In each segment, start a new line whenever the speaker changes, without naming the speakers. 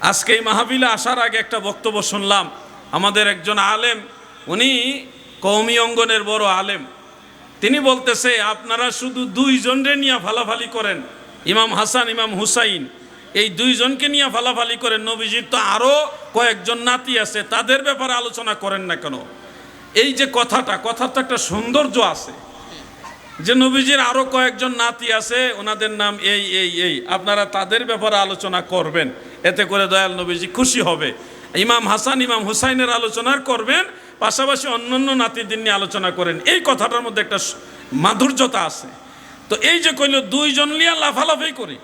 আজকে এই মাহফিলে আসার আগে একটা বক্তব্য শুনলাম। আমাদের একজন আলেম, উনি কওমি অঙ্গনের বড় আলেম, তিনি বলতেছে আপনারা শুধু দুইজনরে নিয়ে ফালাফালি করেন, ইমাম হাসান ইমাম হুসাইন, এই দুইজনকে নিয়ে ফালাফালি করেন। নবীজির তো আরও কয়েকজন নাতি আছে, তাদের ব্যাপারে আলোচনা করেন না কেন? এই যে কথার তো একটা সৌন্দর্য আছে যে নবীজির আরও কয়েকজন নাতি আছে, ওনাদের নাম এই আপনারা তাদের ব্যাপারে আলোচনা করবেন, এতে করে দয়াল নবীজি খুশি হবে। ইমাম হাসান ইমাম হুসাইনের আলোচনা করবেন, পাশাপাশি অন্যান্য নাতিদের নিয়ে আলোচনা করেন। এই কথাটার মধ্যে একটা মাধুর্যতা আছে। তো এই যে কইল দুইজন লিয়া লাফালাফি করি,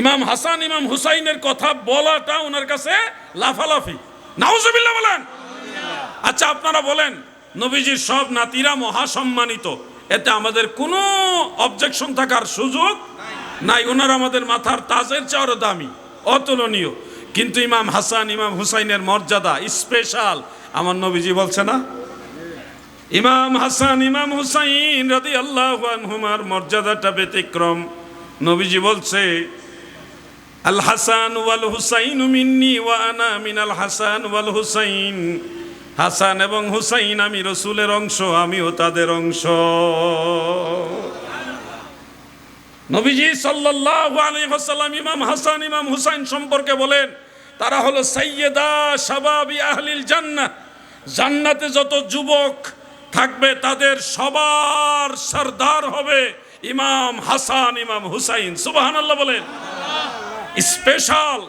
ইমাম হাসান ইমাম হুসাইনের কথা বলাটা ওনার কাছে লাফালাফি। নাউজুবিল্লাহ বলেন। আচ্ছা আপনারা বলেন, নবীজির সব নাতিরা মহাসম্মানিত, এতে আমাদের কোনো অবজেকশন থাকার সুযোগ নাই। ওনারা আমাদের মাথার তাজের চেয়েও দামি, অতুলনীয়। কিন্তু ইমাম হাসান ইমাম হুসাইনের মর্যাদা স্পেশাল। আমার নবীজি বলছে না, ইমাম হাসান ইমাম হুসাইন রাদিয়াল্লাহু আনহুমার মর্যাদাটা ব্যতিক্রম। নবীজি বলছে, আল হাসান ওয়াল হুসাইন মিন্নি ওয়া আনা মিনাল হাসান ওয়াল হুসাইন। হাসান এবং হুসাইন আমি রসুলের অংশ, আমিও তাদের অংশ। নবীজি সাল্লাল্লাহু আলাইহি ওয়াসাল্লাম ইমাম হাসান ইমাম হুসাইন সম্পর্কে বলেন, তারা হলো সাইয়্যিদা শাবাবি আহলিল জান্নাহ। জান্নাতে যত যুবক থাকবে তাদের সবার সরদার হবে ইমাম হাসান ইমাম হুসাইন। সুবহানাল্লাহ বলেন। স্পেশাল।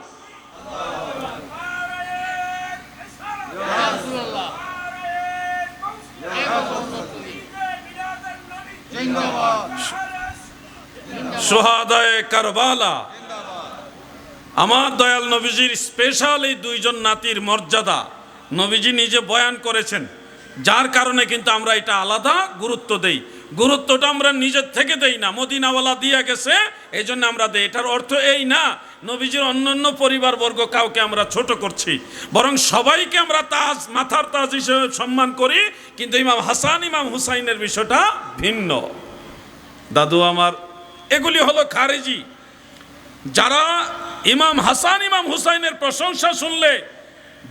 শুহাদায়ে কারবালা। আমার দয়াল নবীজির স্পেশাল এই দুইজন নাতির মর্যাদা নবীজি নিজে বয়ান করেছেন, যার কারণে কিন্তু আমরা এটা আলাদা গুরুত্ব দেই। গুরুত্বটা আমরা নিজের থেকে দেই না, মদিনাওয়ালা দিয়ে গেছে এই জন্য আমরা দেই। এটার অর্থ এই না নবীজির অন্যান্য পরিবারবর্গ কাউকে আমরা ছোট করছি, বরং সবাইকে আমরা তাজ, মাথার তাজ হিসেবে সম্মান করি। কিন্তু ইমাম হাসান ইমাম হুসাইনের বিষয়টা ভিন্ন। দাদু আমার, এগুলি হলো খারেজি। যারা ইমাম হাসান ইমাম হুসাইনের প্রশংসা শুনলে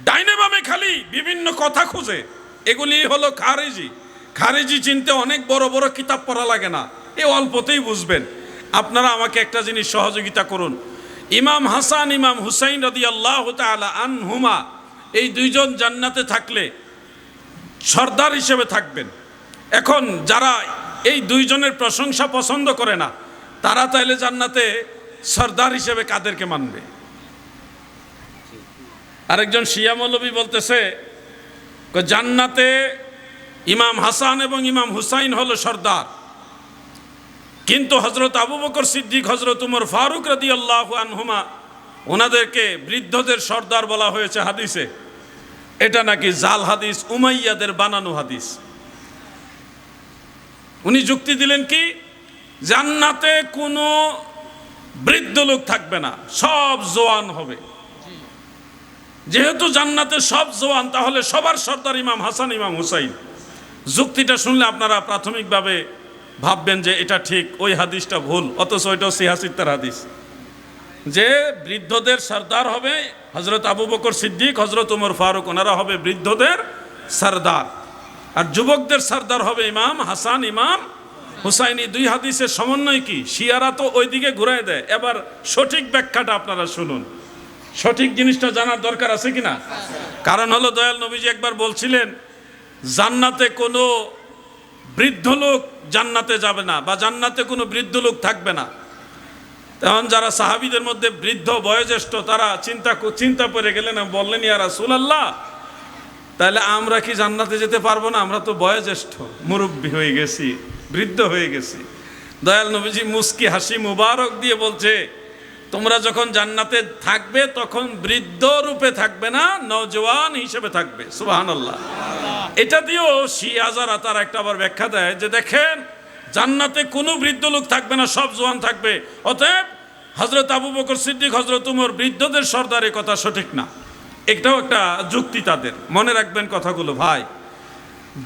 ডাইনে বামে খালি বিভিন্ন কথা খুঁজে, এগুলি হলো খারেজি। খারেজি চিনতে অনেক বড় বড় কিতাব পড়া লাগে না, এ অল্পতেই বুঝবেন। আপনারা আমাকে একটা জিনিস সহযোগিতা করুন। ইমাম হাসান ইমাম হুসাইন রাদিয়াল্লাহু তাআলা আনহুমা এই দুইজন জান্নাতে থাকলে সর্দার হিসেবে থাকবেন। এখন যারা এই দুইজনের প্রশংসা পছন্দ করে না, তারা তাইলে জান্নাতে সর্দার হিসেবে কাদেরকে মানবে? আরেকজন শিয়া মৌলবী বলতেছে জান্নাতে ইমাম হাসান এবং ইমাম হুসাইন হলো সর্দার, কিন্তু হযরত আবু বকর সিদ্দিক হযরত উমর ফারুক রাদিয়াল্লাহু আনহুমা ওনাদেরকে বৃদ্ধদের সর্দার বলা হয়েছে হাদিসে। এটা নাকি জাল হাদিস, উমাইয়াদের বানানো হাদিস। উনি যুক্তি দিলেন কি, জান্নাতে কোনো বৃদ্ধ লোক থাকবে না, সব জওয়ান হবে। যেহেতু জান্নাতে সব জওয়ান, তাহলে সবার সর্দার ইমাম হাসান ইমাম হুসাইন। যুক্তিটা শুনলে আপনারা প্রাথমিকভাবে ভাববেন যে এটা ঠিক, ওই হাদিসটা ভুল, অথচ ওইটাও সিহাসিত্তার হাদিস, যে বৃদ্ধদের সর্দার হবে হযরত আবু বকর সিদ্দিক হযরত উমর ফারুক, ওনারা হবে বৃদ্ধদের সর্দার, আর যুবকদের সর্দার হবে ইমাম হাসান ইমাম হুসাইন। এই দুই হাদিসের সমন্বয় কি? শিয়ারা তো ওই দিকে ঘুরাই দেয়। এবার সঠিক ব্যাখ্যাটা আপনারা শুনুন, সঠিক জিনিসটা জানার দরকার আছে কিনা। কারণ হলো দয়াল নবীজি একবার বলছিলেন জান্নাতে কোনো বৃদ্ধ লোক জান্নাতে যাবে না, বা জান্নাতে কোনো বৃদ্ধ লোক থাকবে না। তখন যারা সাহাবীদের মধ্যে বৃদ্ধ বয়োজ্যেষ্ঠ, তারা চিন্তা করে গেলেন, বললেন ইয়া রাসূলুল্লাহ, তাহলে আমরা কি জান্নাতে যেতে পারবো না? আমরা তো বয়োজ্যেষ্ঠ, মুরব্বী হয়ে গেছি, বৃদ্ধ হয়ে গেছি। দয়াল নবীজি মুস্কি হাসি মুবারক দিয়ে বলছে, তোমরা যখন জান্নাতে থাকবে তখন বৃদ্ধ রূপে থাকবে না, নওজওয়ান হিসেবে থাকবে। সুবহানাল্লাহ। এটা দিয়েও শিয়াজারা তারা একটা আবার ব্যাখ্যা দেয় যে দেখেন জান্নাতে কোনো বৃদ্ধ লোক থাকবে না, সব জওয়ান থাকবে, অতএব হযরত আবু বকর সিদ্দিক হযরত উমর বৃদ্ধদের সর্দার, এই কথা সঠিক না। এটাও একটা যুক্তি তাদের। মনে রাখবেন কথাগুলো ভাই।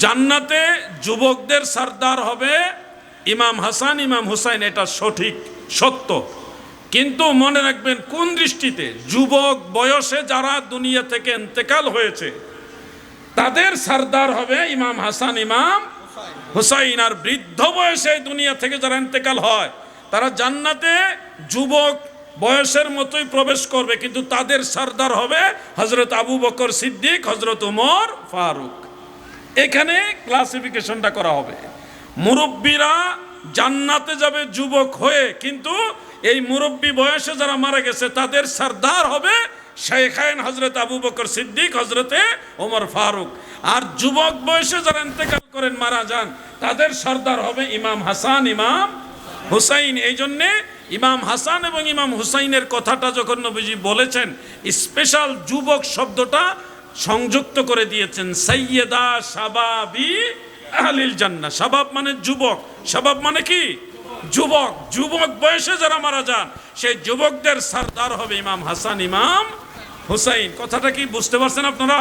জান্নাতে যুবকদের সর্দার হবে ইমাম হাসান ইমাম হুসাইন, এটা সঠিক, সত্য। কিন্তু মনে রাখবেন কোন দৃষ্টিতে, যুবক বয়সে যারা দুনিয়া থেকে ইন্তেকাল হয়েছে তাদের সরদার হবে ইমাম হাসান ইমাম হুসাইন। আর বৃদ্ধ বয়সে দুনিয়া থেকে যারা ইন্তেকাল হয় তারা জান্নাতে যুবক বয়সের মতোই প্রবেশ করবে, কিন্তু তাদের সরদার হবে হযরত আবু বকর সিদ্দিক, হযরত ওমর ফারুক। এখানে ক্লাসিফিকেশনটা করা হবে। মুরব্বীরা জান্নাতে যাবে যুবক হয়ে, কিন্তু এই মুরব্বী বয়সে যারা মারা গেছে তাদের সরদার হবে শাইখাইন হযরত আবু বকর সিদ্দিক, হযরতে ওমর ফারুক। আর যুবক বয়সে যারা ইন্তেকাল করেন, মারা যান, তাদের সরদার হবে ইমাম হাসান ইমাম হুসাইন। এই জন্যে ইমাম হাসান এবং ইমাম হুসাইনের কথাটা যখন নবীজি বলেছেন, স্পেশাল যুবক শব্দটা সংযুক্ত করে দিয়েছেন, সাইয়্যিদা শাবাবি আহলিল জান্নাহ। শাবাব মানে যুবক, শাবাব মানে কি? যুবক। যুবক বয়সে যারা মারা যান সেই যুবকদের সরদার হবে ইমাম হাসান ইমাম হুসাইন। কথাটা কি বুঝতে পারছেন আপনারা?